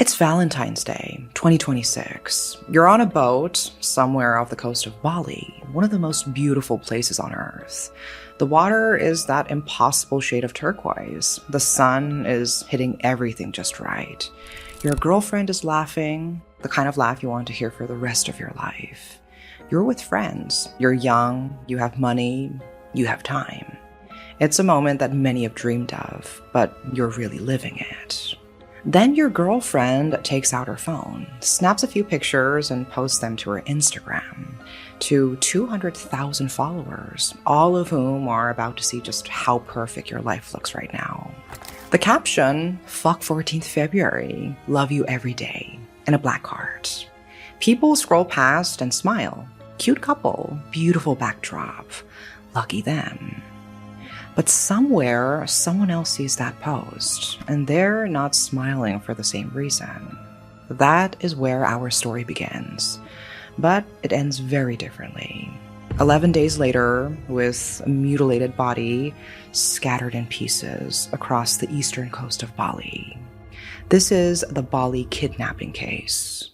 It's Valentine's Day, 2026. You're on a boat somewhere off the coast of Bali, one of the most beautiful places on Earth. The water is that impossible shade of turquoise. The sun is hitting everything just right. Your girlfriend is laughing, the kind of laugh you want to hear for the rest of your life. You're with friends. You're young, you have money, you have time. It's a moment that many have dreamed of, but you're really living it. Then your girlfriend takes out her phone, snaps a few pictures, and posts them to her Instagram to 200,000 followers, all of whom are about to see just how perfect your life looks right now. The caption, "Fuck 14th February, love you every day," and a black heart. People scroll past and smile. Cute couple, beautiful backdrop. Lucky them. But somewhere, someone else sees that post, and they're not smiling for the same reason. That is where our story begins, but it ends very differently. 11 days later, with a mutilated body scattered in pieces across the eastern coast of Bali. This is the Bali kidnapping case.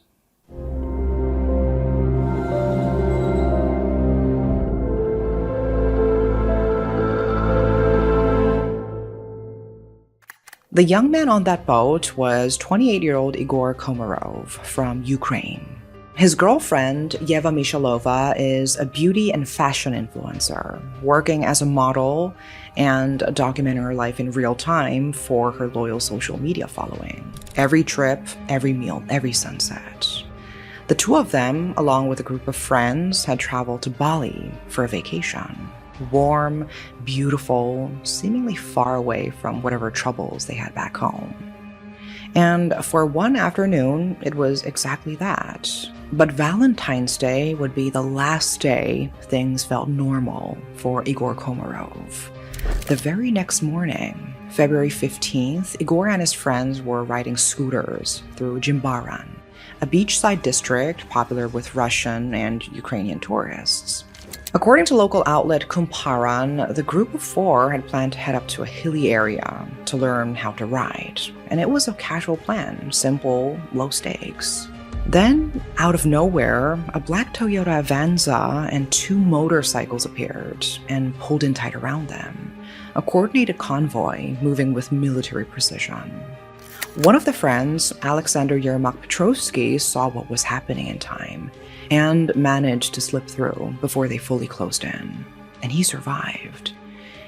The young man on that boat was 28-year-old Igor Komarov from Ukraine. His girlfriend, Yeva Mishalova, is a beauty and fashion influencer, working as a model and documenting her life in real time for her loyal social media following. Every trip, every meal, every sunset. The two of them, along with a group of friends, had traveled to Bali for a vacation. Warm, beautiful, seemingly far away from whatever troubles they had back home. And for one afternoon, it was exactly that. But Valentine's Day would be the last day things felt normal for Igor Komarov. The very next morning, February 15th, Igor and his friends were riding scooters through Jimbaran, a beachside district popular with Russian and Ukrainian tourists. According to local outlet Kumparan, the group of four had planned to head up to a hilly area to learn how to ride. And it was a casual plan, simple, low stakes. Then, out of nowhere, a black Toyota Avanza and two motorcycles appeared and pulled in tight around them. A coordinated convoy moving with military precision. One of the friends, Alexander Yermak Petrovsky, saw what was happening in time and managed to slip through before they fully closed in. And he survived.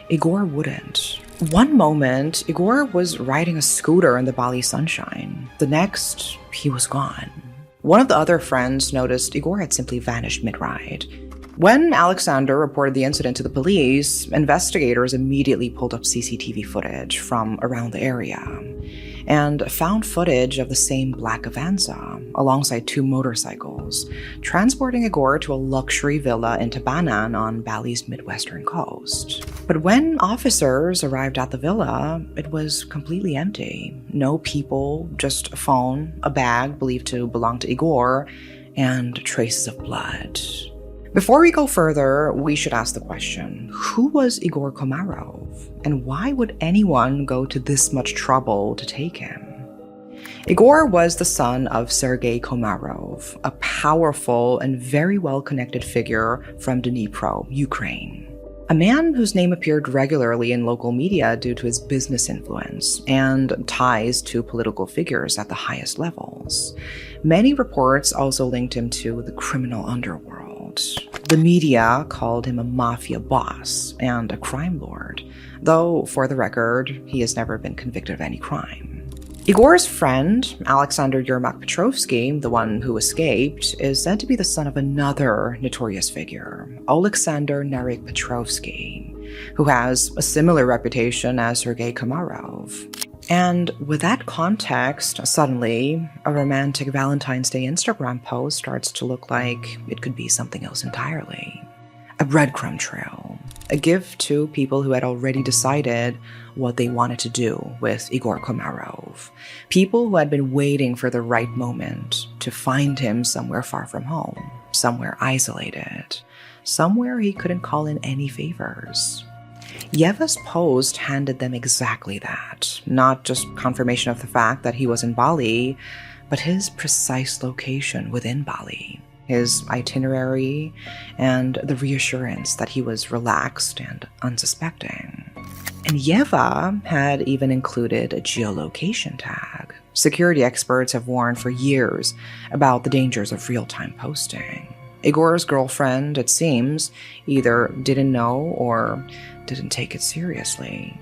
Igor wouldn't. One moment, Igor was riding a scooter in the Bali sunshine. The next, he was gone. One of the other friends noticed Igor had simply vanished mid-ride. When Alexander reported the incident to the police, investigators immediately pulled up CCTV footage from around the area and found footage of the same black Avanza alongside two motorcycles, transporting Igor to a luxury villa in Tabanan on Bali's Midwestern coast. But when officers arrived at the villa, it was completely empty. No people, just a phone, a bag believed to belong to Igor, and traces of blood. Before we go further, we should ask the question, who was Igor Komarov? And why would anyone go to this much trouble to take him? Igor was the son of Sergei Komarov, a powerful and very well-connected figure from Dnipro, Ukraine. A man whose name appeared regularly in local media due to his business influence and ties to political figures at the highest levels. Many reports also linked him to the criminal underworld. The media called him a mafia boss and a crime lord, though, for the record, he has never been convicted of any crime. Igor's friend, Alexander Yermak Petrovsky, the one who escaped, is said to be the son of another notorious figure, Alexander Narek Petrovsky, who has a similar reputation as Sergei Komarov. And with that context, suddenly, a romantic Valentine's Day Instagram post starts to look like it could be something else entirely. A breadcrumb trail. A gift to people who had already decided what they wanted to do with Igor Komarov. People who had been waiting for the right moment to find him somewhere far from home, somewhere isolated, somewhere he couldn't call in any favors. Yeva's post handed them exactly that, not just confirmation of the fact that he was in Bali, but his precise location within Bali, his itinerary, and the reassurance that he was relaxed and unsuspecting. And Yeva had even included a geolocation tag. Security experts have warned for years about the dangers of real-time posting. Igor's girlfriend, it seems, either didn't know or didn't take it seriously.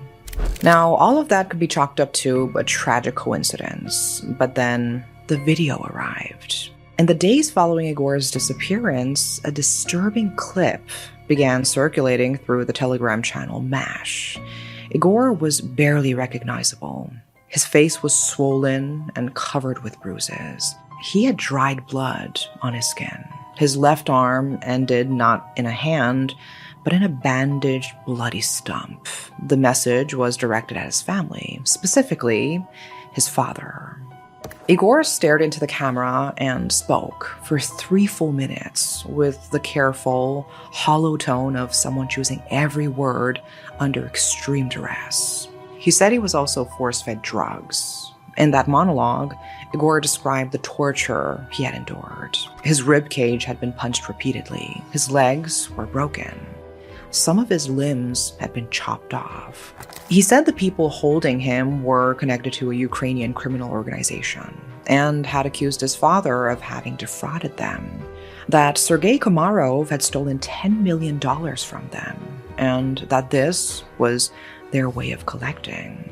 Now, all of that could be chalked up to a tragic coincidence, but then the video arrived. In the days following Igor's disappearance, a disturbing clip began circulating through the Telegram channel MASH. Igor was barely recognizable. His face was swollen and covered with bruises. He had dried blood on his skin. His left arm ended not in a hand, but in a bandaged, bloody stump. The message was directed at his family, specifically his father. Igor stared into the camera and spoke for 3 full minutes with the careful, hollow tone of someone choosing every word under extreme duress. He said he was also force-fed drugs. In that monologue, Igor described the torture he had endured. His rib cage had been punched repeatedly. His legs were broken. Some of his limbs had been chopped off. He said the people holding him were connected to a Ukrainian criminal organization and had accused his father of having defrauded them, that Sergei Komarov had stolen $10 million from them, and that this was their way of collecting.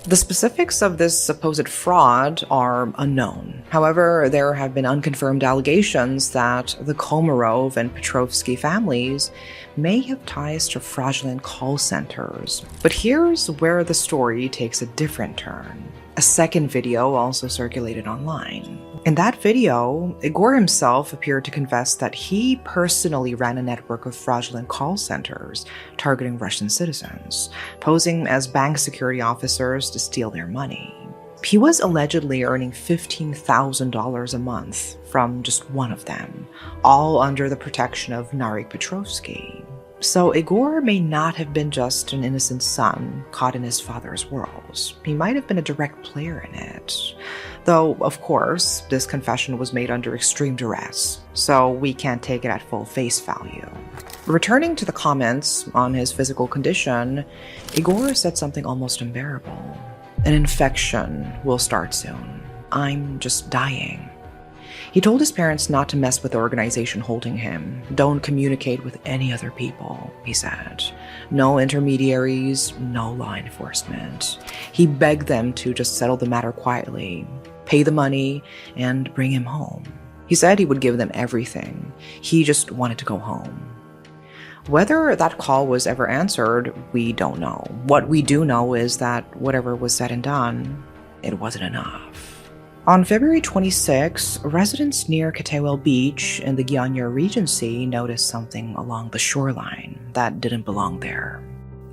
The specifics of this supposed fraud are unknown. However, there have been unconfirmed allegations that the Komarov and Petrovsky families may have ties to fraudulent call centers. But here's where the story takes a different turn. A second video also circulated online. In that video, Igor himself appeared to confess that he personally ran a network of fraudulent call centers targeting Russian citizens, posing as bank security officers to steal their money. He was allegedly earning $15,000 a month from just one of them, all under the protection of Narek Petrovsky. So Igor may not have been just an innocent son caught in his father's whirls. He might have been a direct player in it. Though, of course, this confession was made under extreme duress, so we can't take it at full face value. Returning to the comments on his physical condition, Igor said something almost unbearable. An infection will start soon. I'm just dying. He told his parents not to mess with the organization holding him. Don't communicate with any other people, he said. No intermediaries, no law enforcement. He begged them to just settle the matter quietly, pay the money, and bring him home. He said he would give them everything. He just wanted to go home. Whether that call was ever answered, we don't know. What we do know is that whatever was said and done, it wasn't enough. On February 26, residents near Katewel Beach in the Gyeongnyur Regency noticed something along the shoreline that didn't belong there.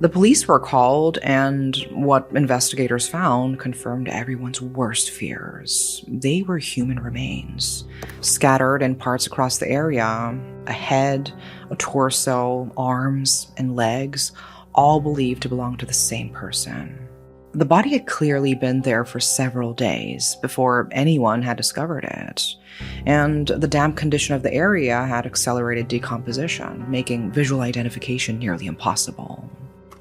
The police were called, and what investigators found confirmed everyone's worst fears. They were human remains, scattered in parts across the area, a head, a torso, arms, and legs, all believed to belong to the same person. The body had clearly been there for several days before anyone had discovered it, and the damp condition of the area had accelerated decomposition, making visual identification nearly impossible.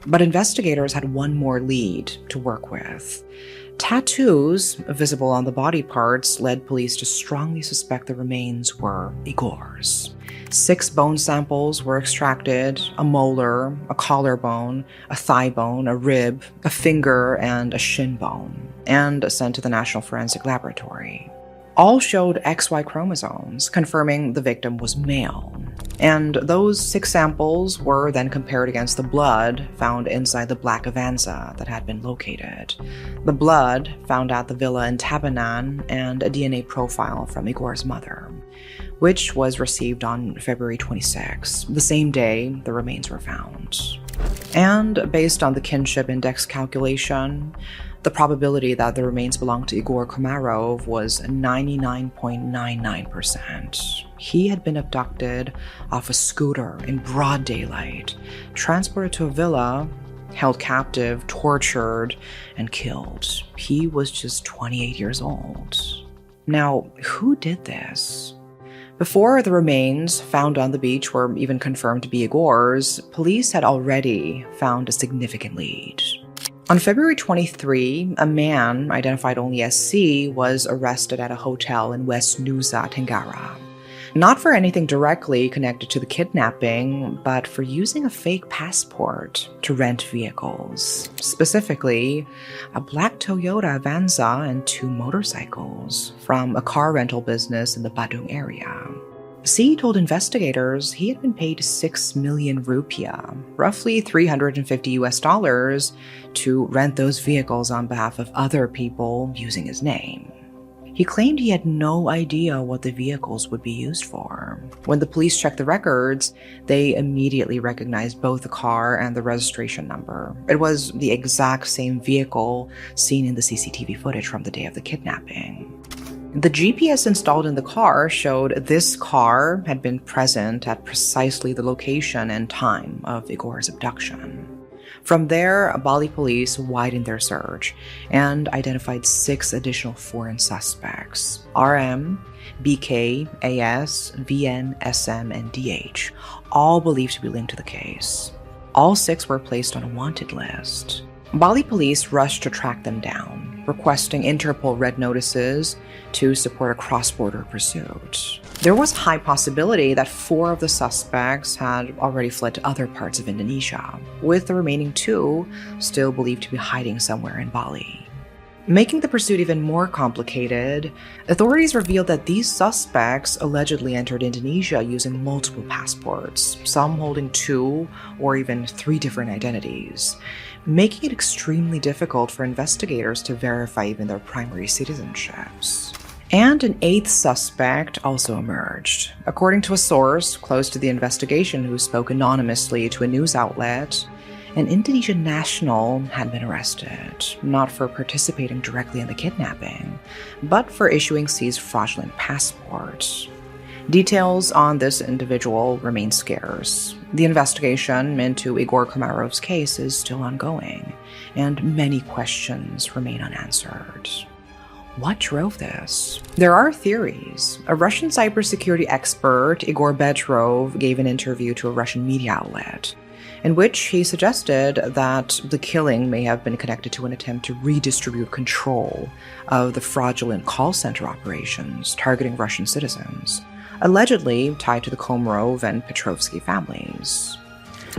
But investigators had one more lead to work with. Tattoos visible on the body parts led police to strongly suspect the remains were Igor's. 6 bone samples were extracted: a molar, a collarbone, a thigh bone, a rib, a finger, and a shin bone, and sent to the National Forensic Laboratory. All showed XY chromosomes, confirming the victim was male. And those 6 samples were then compared against the blood found inside the black Avanza that had been located. The blood found at the villa in Tabanan, and a DNA profile from Igor's mother, which was received on February 26, the same day the remains were found. And based on the kinship index calculation, the probability that the remains belonged to Igor Komarov was 99.99%. He had been abducted off a scooter in broad daylight, transported to a villa, held captive, tortured, and killed. He was just 28 years old. Now, who did this? Before the remains found on the beach were even confirmed to be Igor's, police had already found a significant lead. On February 23, a man, identified only as C, was arrested at a hotel in West Nusa Tenggara. Not for anything directly connected to the kidnapping, but for using a fake passport to rent vehicles. Specifically, a black Toyota Avanza and 2 motorcycles from a car rental business in the Badung area. C told investigators he had been paid 6 million rupiah, roughly $350 to rent those vehicles on behalf of other people using his name. He claimed he had no idea what the vehicles would be used for. When the police checked the records, they immediately recognized both the car and the registration number. It was the exact same vehicle seen in the CCTV footage from the day of the kidnapping. The GPS installed in the car showed this car had been present at precisely the location and time of Igor's abduction. From there, Bali police widened their search and identified 6 additional foreign suspects: RM, BK, AS, VN, SM, and DH, all believed to be linked to the case. All 6 were placed on a wanted list. Bali police rushed to track them down, requesting Interpol red notices to support a cross-border pursuit. There was high possibility that 4 of the suspects had already fled to other parts of Indonesia, with the remaining 2 still believed to be hiding somewhere in Bali. Making the pursuit even more complicated, authorities revealed that these suspects allegedly entered Indonesia using multiple passports, some holding 2 or even 3 different identities, making it extremely difficult for investigators to verify even their primary citizenships. And an 8th suspect also emerged. According to a source close to the investigation who spoke anonymously to a news outlet, an Indonesian national had been arrested, not for participating directly in the kidnapping, but for issuing C's fraudulent passport. Details on this individual remain scarce. The investigation into Igor Komarov's case is still ongoing, and many questions remain unanswered. What drove this? There are theories. A Russian cybersecurity expert, Igor Bedrov, gave an interview to a Russian media outlet, in which he suggested that the killing may have been connected to an attempt to redistribute control of the fraudulent call center operations targeting Russian citizens, allegedly tied to the Komarov and Petrovsky families.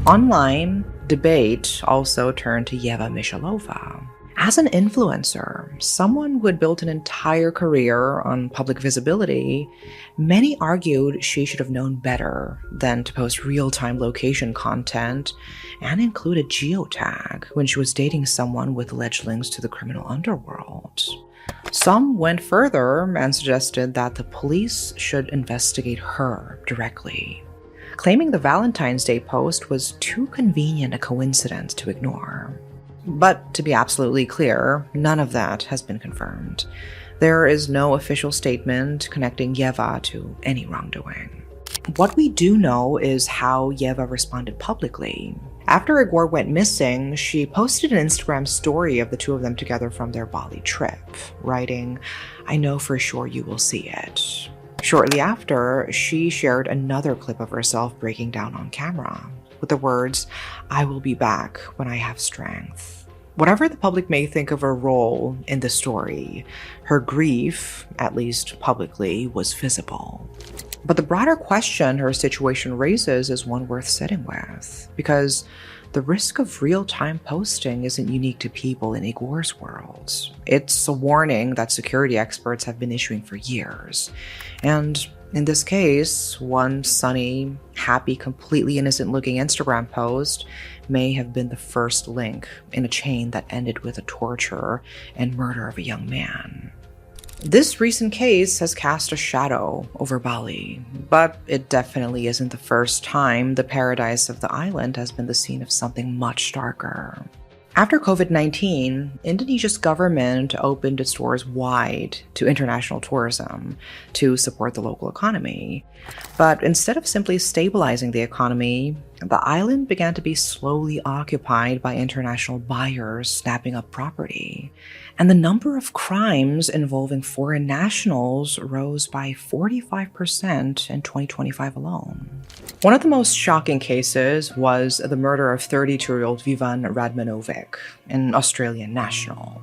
Online, debate also turned to Yeva Mishalova. As an influencer, someone who had built an entire career on public visibility, many argued she should have known better than to post real-time location content and include a geotag when she was dating someone with alleged links to the criminal underworld. Some went further and suggested that the police should investigate her directly, claiming the Valentine's Day post was too convenient a coincidence to ignore. But to be absolutely clear, none of that has been confirmed. There is no official statement connecting Yeva to any wrongdoing. What we do know is how Yeva responded publicly. After Igor went missing, she posted an Instagram story of the 2 of them together from their Bali trip, writing, "I know for sure you will see it." Shortly after, she shared another clip of herself breaking down on camera, with the words, "I will be back when I have strength." Whatever the public may think of her role in the story, her grief, at least publicly, was visible. But the broader question her situation raises is one worth sitting with, because the risk of real-time posting isn't unique to people in Igor's world. It's a warning that security experts have been issuing for years. And in this case, one sunny, happy, completely innocent-looking Instagram post may have been the first link in a chain that ended with the torture and murder of a young man. This recent case has cast a shadow over Bali, but it definitely isn't the first time the paradise of the island has been the scene of something much darker. After COVID-19, Indonesia's government opened its doors wide to international tourism to support the local economy. But instead of simply stabilizing the economy, The island began to be slowly occupied by international buyers snapping up property, and the number of crimes involving foreign nationals rose by 45% in 2025 alone. One of the most shocking cases was the murder of 32-year-old Vivan Radmanovic, an Australian national.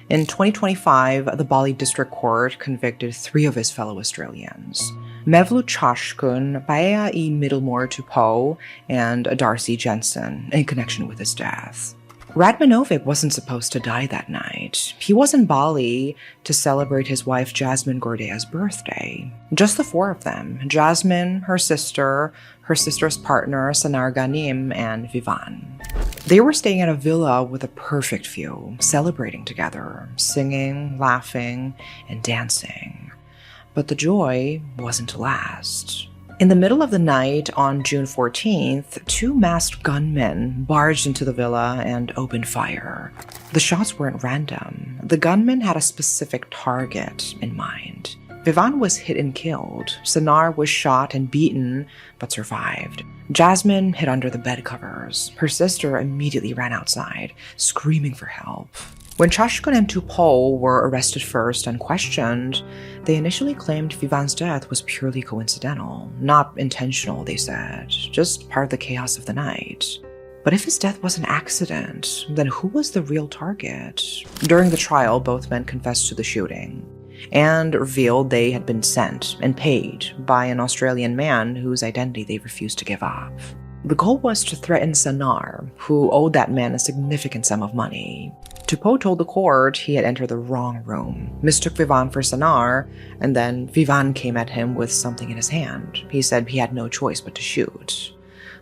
In 2025, the Bali District Court convicted 3 of his fellow Australians: Mevlut Chashkun, Paea E. Middlemore Tupou, and Darcy Jensen, in connection with his death. Radmanovic wasn't supposed to die that night. He was in Bali to celebrate hhis wife Jasmine Gordea's birthday. Just the 4 of them: Jasmine, her sister's partner Sanar Ghanim, and Vivan. They were staying at a villa with a perfect view, celebrating together, singing, laughing, and dancing. But the joy wasn't to last. In the middle of the night on June 14th, 2 masked gunmen barged into the villa and opened fire. The shots weren't random. The gunmen had a specific target in mind. Vivan was hit and killed. Sanar was shot and beaten, but survived. Jasmine hid under the bed covers. Her sister immediately ran outside, screaming for help. When Chashkun and Tupou were arrested first and questioned, they initially claimed Vivan's death was purely coincidental, not intentional, they said, just part of the chaos of the night. But if his death was an accident, then who was the real target? During the trial, both men confessed to the shooting and revealed they had been sent and paid by an Australian man whose identity they refused to give up. The goal was to threaten Sanar, who owed that man a significant sum of money. Tupou told the court he had entered the wrong room, mistook Vivan for Sanar, and then Vivan came at him with something in his hand. He said he had no choice but to shoot.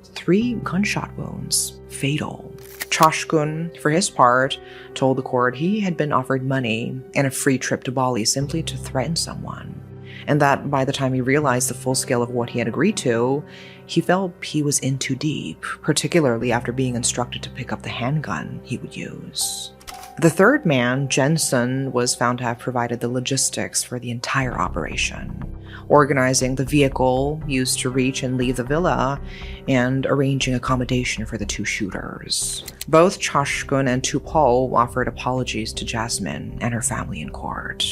3 gunshot wounds, fatal. Chashkun, for his part, told the court he had been offered money and a free trip to Bali simply to threaten someone, and that by the time he realized the full scale of what he had agreed to, he felt he was in too deep, particularly after being instructed to pick up the handgun he would use. The 3rd man, Jensen, was found to have provided the logistics for the entire operation, organizing the vehicle used to reach and leave the villa, and arranging accommodation for the 2 shooters. Both Chashkun and Tupou offered apologies to Jasmine and her family in court.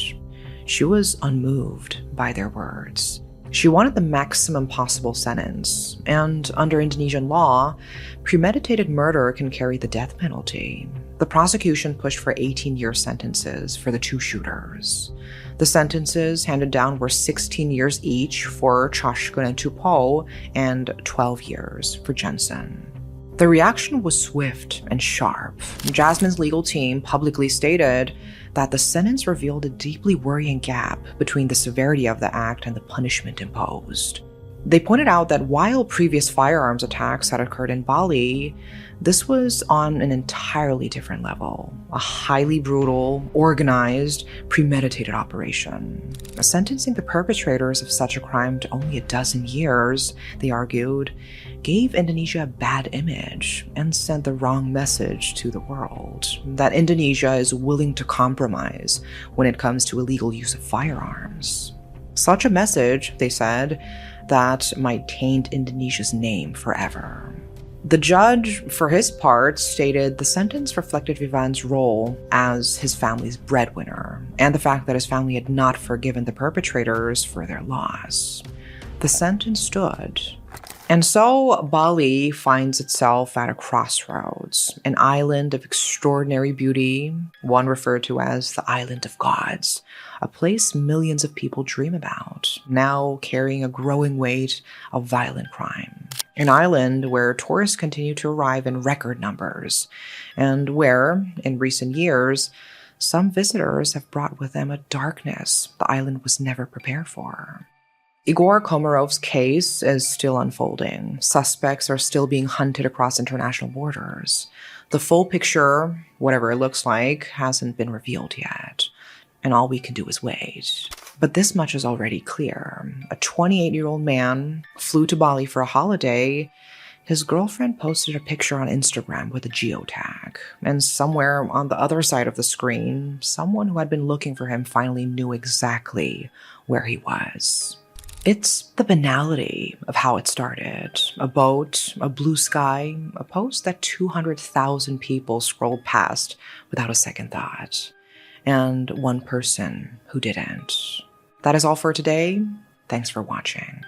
She was unmoved by their words. She wanted the maximum possible sentence, and under Indonesian law, premeditated murder can carry the death penalty. The prosecution pushed for 18-year sentences for the 2 shooters. The sentences handed down were 16 years each for Chashkun and Tupou and 12 years for Jensen. The reaction was swift and sharp. Jasmine's legal team publicly stated that the sentence revealed a deeply worrying gap between the severity of the act and the punishment imposed. They pointed out that while previous firearms attacks had occurred in Bali, this was on an entirely different level, a highly brutal, organized, premeditated operation. Sentencing the perpetrators of such a crime to only 12 years, they argued, gave Indonesia a bad image and sent the wrong message to the world, that Indonesia is willing to compromise when it comes to illegal use of firearms. Such a message, they said, that might taint Indonesia's name forever. The judge, for his part, stated the sentence reflected Vivan's role as his family's breadwinner, and the fact that his family had not forgiven the perpetrators for their loss. The sentence stood. And so Bali finds itself at a crossroads, an island of extraordinary beauty, one referred to as the Island of Gods, a place millions of people dream about, now carrying a growing weight of violent crime. An island where tourists continue to arrive in record numbers, and where, in recent years, some visitors have brought with them a darkness the island was never prepared for. Igor Komarov's case is still unfolding. Suspects are still being hunted across international borders. The full picture, whatever it looks like, hasn't been revealed yet, and all we can do is wait. But this much is already clear. A 28-year-old man flew to Bali for a holiday. His girlfriend posted a picture on Instagram with a geotag, and somewhere on the other side of the screen, someone who had been looking for him finally knew exactly where he was. It's the banality of how it started. A boat, a blue sky, a post that 200,000 people scrolled past without a second thought, and one person who didn't. That is all for today. Thanks for watching.